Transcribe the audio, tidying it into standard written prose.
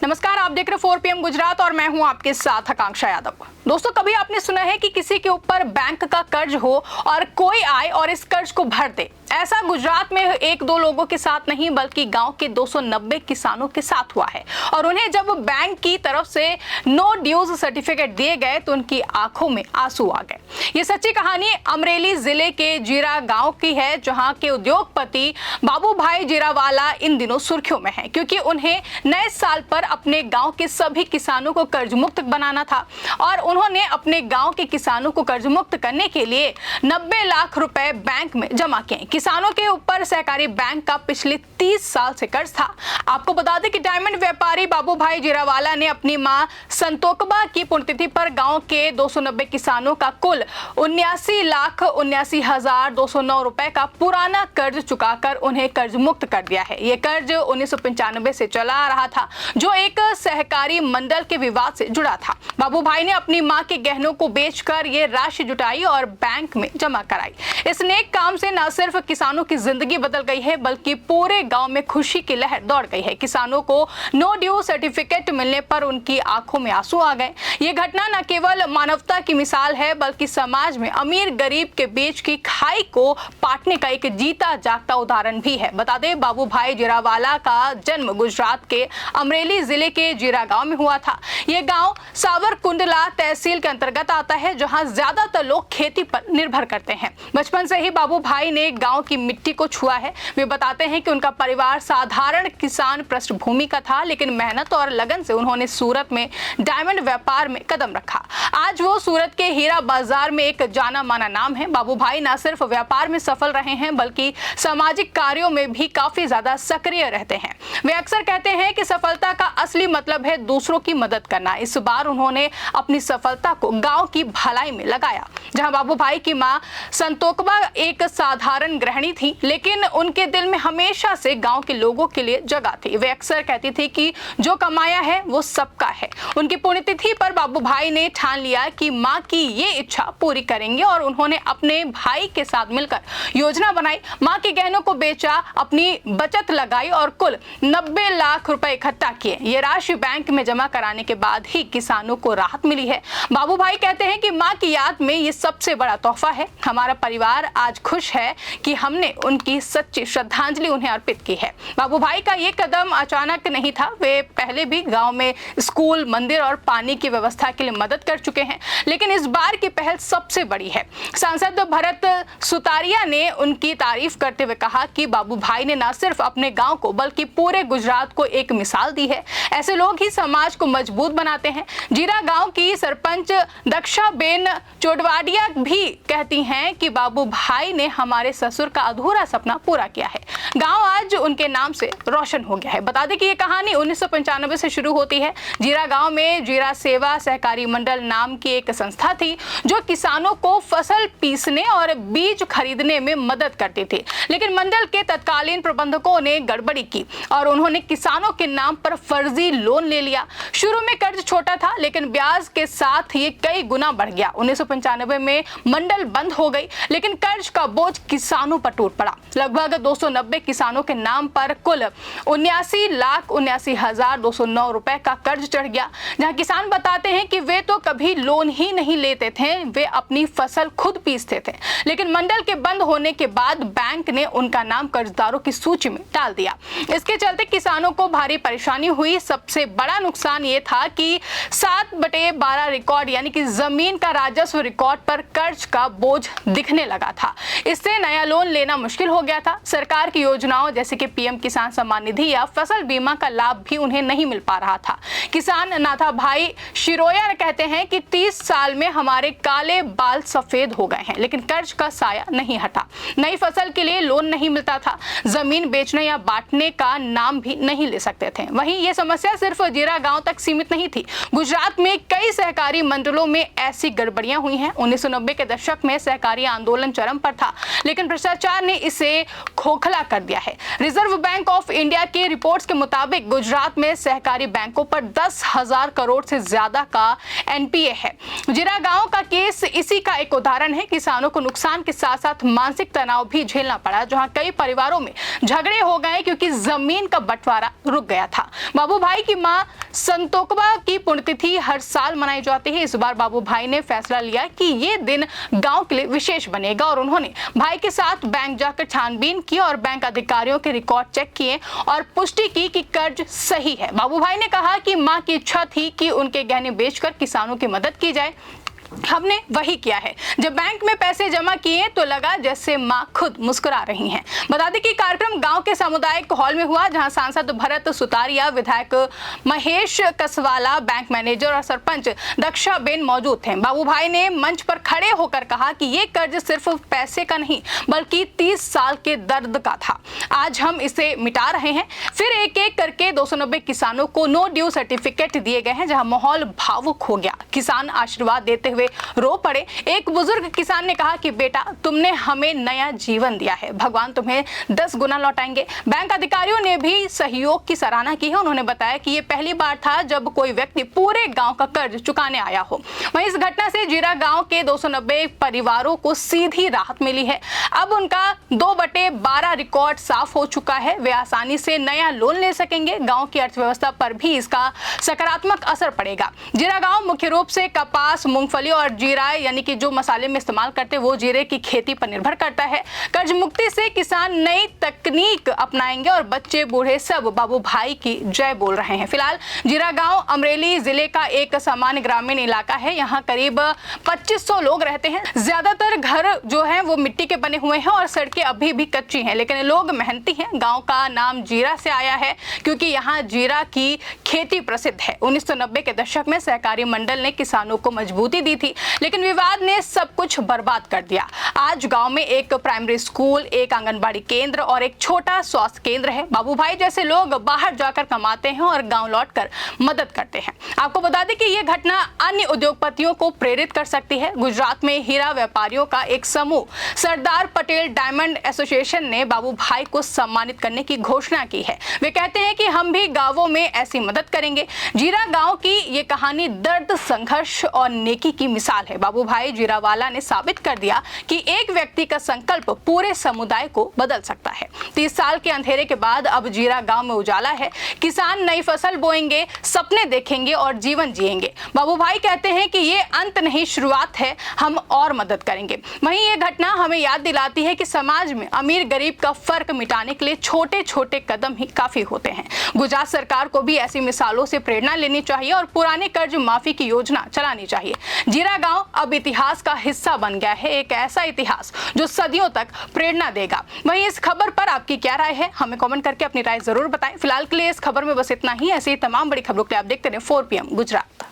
नमस्कार, आप देख रहे 4 PM गुजरात और मैं हूं आपके साथ आकांक्षा यादव। दोस्तों, कभी आपने सुना है कि किसी के ऊपर बैंक का कर्ज हो और कोई आए और इस कर्ज को भर दे? ऐसा गुजरात में एक दो लोगों के साथ नहीं बल्कि गांव के 290 किसानों के साथ हुआ है। और उन्हें जब बैंक की तरफ से नो ड्यूज सर्टिफिकेट दिए गए तो उनकी आंखों में आंसू आ गए। ये सच्ची कहानी अमरेली जिले के जीरा गांव की है, जहां के उद्योगपति बाबू भाई जीरावाला इन दिनों सुर्खियों में है, क्योंकि उन्हें नए साल पर अपने गांव के सभी किसानों को कर्ज मुक्त बनाना था। और उन्होंने अपने गांव के किसानों को कर्ज मुक्त करने के लिए 90 लाख रुपए बैंक में जमा किए। किसानों के ऊपर सहकारी बैंक का पिछले 30 साल से कर्ज था। आपको बता दें कि डायमंड व्यापारी बाबू भाई जीरावाला ने अपनी मां संतोकबा की पुण्यतिथि पर गांव के 290 किसानों का कुल 79,79,209 रुपए का पुराना कर्ज चुकाकर उन्हें कर्ज मुक्त कर दिया है। यह कर्ज 1995 से चला आ रहा था, जो एक सहकारी मंडल के विवाद से जुड़ा था। बाबू भाई ने अपनी मां के गहनों को बेचकर ये राशि जुटाई और बैंक में जमा कराई। इस नेक काम से न सिर्फ किसानों की जिंदगी बदल गई है, बल्कि पूरे गांव में खुशी की लहर दौड़ गई है। किसानों को नो ड्यू सर्टिफिकेट मिलने पर उनकी आंखों में आंसू आ गए। ये घटना न केवल मानवता की मिसाल है, बल्कि समाज में अमीर गरीब के बीच की खाई को पाटने का एक जीता जागता उदाहरण भी है। बता दें, बाबू भाई जीरावाला का जन्म गुजरात के अमरेली जिले के जीरा गांव में हुआ था। यह गांव सावरकुंडला तहसील के अंतर्गत आता है, जहां ज्यादातर लोग खेती पर निर्भर करते हैं। बचपन से ही बाबू भाई ने गांव की मिट्टी को छुआ है। वे बताते हैं कि उनका परिवार साधारण किसान पृष्ठभूमि का था, लेकिन मेहनत और लगन से उन्होंने सूरत में डायमंड व्यापार में कदम रखा। आज वो सूरत के हीरा बाजार में एक जाना माना नाम है। बाबू भाई न सिर्फ व्यापार में सफल रहे हैं, बल्कि सामाजिक कार्यों में भी काफी ज्यादा सक्रिय रहते हैं। वे अक्सर कहते हैं कि सफलता का असली मतलब है दूसरों की मदद करना। इस बार उन्होंने अपनी सफलता को गांव की भलाई में लगाया। जहां बाबू भाई की मां संतोकबा एक साधारण गृहिणी थी, लेकिन उनके दिल में हमेशा से गांव के लोगों के लिए जगह थी। वे अक्सर कहती थी कि जो कमाया है वो सबका है। उनकी पुण्यतिथि पर बाबू भाई ने ठान लिया कि मां की ये इच्छा पूरी करेंगे और उन्होंने अपने भाई के साथ मिलकर योजना बनाई। मां के गहनों को बेचा, अपनी बचत लगाई और कुल 90 लाख रुपए इकट्ठा किए। ये राशि बैंक में जमा कराने के बाद ही किसानों को राहत मिली है। बाबू भाई कहते हैं कि मां की याद में ये सबसे बड़ा तोहफा है। हमारा परिवार आज खुश है कि हमने उनकी सच्ची श्रद्धांजलि उन्हें अर्पित की है। बाबू भाई का ये कदम अचानक नहीं था। वे पहले भी गांव में स्कूल, मंदिर और पानी की व्यवस्था के लिए मदद कर चुके हैं, लेकिन इस बार की पहल सबसे बड़ी है। सांसद भरत सुतारिया ने उनकी तारीफ करते हुए कहा कि बाबू भाई ने न सिर्फ अपने गांव को बल्कि पूरे गुजरात को एक मिसाल दी है। ऐसे लोग ही समाज को मजबूत बनाते हैं। जीरा गांव की सरपंच दक्षाबेन चोडवाडिया भी कहती हैं कि बाबू भाई ने हमारे ससुर का अधूरा सपना पूरा किया है। गांव आज उनके नाम से रोशन हो गया है। बता दें कि ये कहानी 1995 से शुरू होती है। जीरा गांव में जीरा सेवा सहकारी मंडल नाम की एक संस्था थी, जो किसानों को फसल पीसने और बीज खरीदने में मदद करती थी। लेकिन मंडल के तत्कालीन प्रबंधकों ने गड़बड़ी की और उन्होंने किसानों के नाम पर फर्जी लोन ले लिया। शुरू में कर्ज छोटा था, लेकिन ब्याज के साथ ये कई गुना बढ़ गया। 1995 में मंडल बंद हो गई, लेकिन कर्ज का बोझ किसानों पर टूट पड़ा। लगभग 290 किसानों के नाम पर कुल 79,79,209 रुपए का कर्ज चढ़ गया। जहां किसान बताते हैं कि वे तो कभी लोन ही नहीं लेते थे, वे अपनी फसल खुद पीसते थे। लेकिन मंडल के बंद होने के बाद बैंक ने उनका नाम कर्जदारों की सूची में डाल दिया। इसके चलते किसानों को भारी परेशानी हुई। सबसे बड़ा नुकसान ये था कि 7/12 रिकॉर्ड यानी कि जमीन का राजस्व रिकॉर्ड पर कर्ज का बोझ दिखने लगा था। इससे नया लोन लेना मुश्किल हो गया था। सरकार की योजनाओं जैसे कि पीएम किसान सम्मान निधि या फसल बीमा का लाभ भी उन्हें नहीं मिल पा रहा था। किसान नाथा भाई शिरोया कहते हैं कि 30 साल में हमारे काले बाल सफेद हो गए हैं, लेकिन कर्ज का साया नहीं हटा। नई फसल के लिए लोन नहीं मिलता था। जमीन बेचने या बांटने का नाम भी नहीं ले सकते थे। वहीं ये समस्या सिर्फ जीरा गांव तक सीमित नहीं थी। गुजरात में कई सहकारी सहकारी मंडलों में ऐसी गड़बड़ियां हुई हैं। 1990 के दशक में सहकारी आंदोलन चरम पर था, लेकिन भ्रष्टाचार ने इसे खोखला कर दिया है। रिजर्व बैंक ऑफ इंडिया की रिपोर्ट्स के मुताबिक गुजरात में सहकारी बैंकों पर 10,000 करोड़ से ज्यादा का एनपीए है। जीरा गांव का केस इसी का एक उदाहरण है। किसानों को नुकसान के साथ साथ मानसिक तनाव भी झेलना पड़ा, जहां कई परिवारों में झगड़े हो गए क्योंकि जमीन का बंटवारा रुक गया था। बाबू भाई की मां संतोकबा की पुण्यतिथि हर साल मनाई जाती है। इस बार बाबू भाई ने फैसला लिया कि ये दिन गांव के लिए विशेष बनेगा और उन्होंने भाई के साथ बैंक जाकर छानबीन की और बैंक अधिकारियों के रिकॉर्ड चेक किए और पुष्टि की कि कर्ज सही है। बाबू भाई ने कहा कि मां की इच्छा थी कि उनके गहने बेचकर किसानों की मदद की जाए। हमने वही किया है। जब बैंक में पैसे जमा किए तो लगा जैसे मां खुद मुस्कुरा रही हैं। बता दें कि कार्यक्रम गांव के सामुदायिक हॉल में हुआ, जहां सांसद भरत सुतारिया, विधायक महेश कसवाला, बैंक मैनेजर और सरपंच दक्षा बेन मौजूद थे। बाबू भाई ने मंच पर खड़े होकर कहा कि ये कर्ज सिर्फ पैसे का नहीं बल्कि 30 साल के दर्द का था। आज हम इसे मिटा रहे हैं। फिर एक एक करके 290 किसानों को नो ड्यू सर्टिफिकेट दिए गए हैं, जहां माहौल भावुक हो गया। किसान आशीर्वाद देते हुए रो पड़े। एक बुजुर्ग किसान ने कहा कि बेटा, तुमने हमें नया जीवन दिया है, भगवान तुम्हें 10 गुना लौटाएंगे। बैंक अधिकारियों ने भी सहयोग की सराहना की है। उन्होंने बताया कि ये पहली बार था जब कोई व्यक्ति पूरे गांव का कर्ज चुकाने आया हो। वहीं इस घटना से जीरा गांव के 290 परिवारों को सीधी राहत मिली है। अब उनका 2/12 रिकॉर्ड साफ हो चुका है। वे आसानी से नया लोन ले सकेंगे। गांव की अर्थव्यवस्था पर भी इसका सकारात्मक असर पड़ेगा। जीरा गांव मुख्य रूप से कपास, मूंगफली और जीरा यानी कि जो मसाले में इस्तेमाल करते हैं वो जीरे की खेती पर निर्भर करता है। कर्ज मुक्ति से किसान नई तकनीक अपनाएंगे और बच्चे बूढ़े सब बाबू भाई की जय बोल रहे हैं। फिलहाल जीरा गांव अमरेली जिले का एक सामान्य ग्रामीण इलाका है। यहाँ करीब 2500 लोग रहते हैं। ज्यादातर घर जो है वो मिट्टी के बने हुए हैं और सड़कें अभी भी कच्ची हैं, लेकिन लोग मेहनती हैं। गाँव का नाम जीरा से आया है क्योंकि यहाँ जीरा की खेती प्रसिद्ध है। 1990 के दशक में सहकारी मंडल ने किसानों को मजबूती दी थी, लेकिन विवाद ने सब कुछ बर्बाद कर दिया। आज गांव में एक प्राइमरी स्कूल, एक आंगनबाड़ी केंद्र और एक छोटा स्वास्थ्य केंद्र है। बाबू भाई जैसे लोग बाहर जाकर कमाते हैं और गांव लौटकर मदद करते हैं। आपको बता दें कि यह घटना अन्य उद्योगपतियों को प्रेरित कर सकती है। गुजरात में हीरा व्यापारियों का एक समूह सरदार पटेल डायमंड एसोसिएशन ने बाबू भाई को सम्मानित करने की घोषणा की है। वे कहते हैं कि हम भी गांवों में ऐसी मदद करेंगे। जीरा गांव की ये कहानी दर्द, संघर्ष और नेकी की मिसाल है। बाबू भाई जीरावाला ने साबित कर दिया कि एक व्यक्ति का संकल्प पूरे समुदाय को बदल सकता है। 30 साल के अंधेरे के बाद अब जीरा गांव में उजाला है। किसान नई फसल बोएंगे, सपने देखेंगे और जीवन जिएंगे। बाबू भाई कहते हैं कि ये अंत नहीं, शुरुआत है, हम और मदद करेंगे। वहीं ये घटना हमें याद दिलाती है कि समाज में अमीर गरीब का फर्क मिटाने के लिए छोटे छोटे कदम ही काफी होते हैं। गुजरात सरकार को भी ऐसी मिसालों से प्रेरणा लेनी चाहिए और पुराने कर्ज माफी की योजना चलानी चाहिए। जीरा गांव अब इतिहास का हिस्सा बन गया है, एक ऐसा इतिहास जो सदियों तक प्रेरणा देगा। वहीं इस खबर पर आपकी क्या राय है, हमें कमेंट करके अपनी राय जरूर बताएं। फिलहाल के लिए इस खबर में बस इतना ही। ऐसी तमाम बड़ी खबरों के लिए आप देखते रहे 4 PM गुजरात।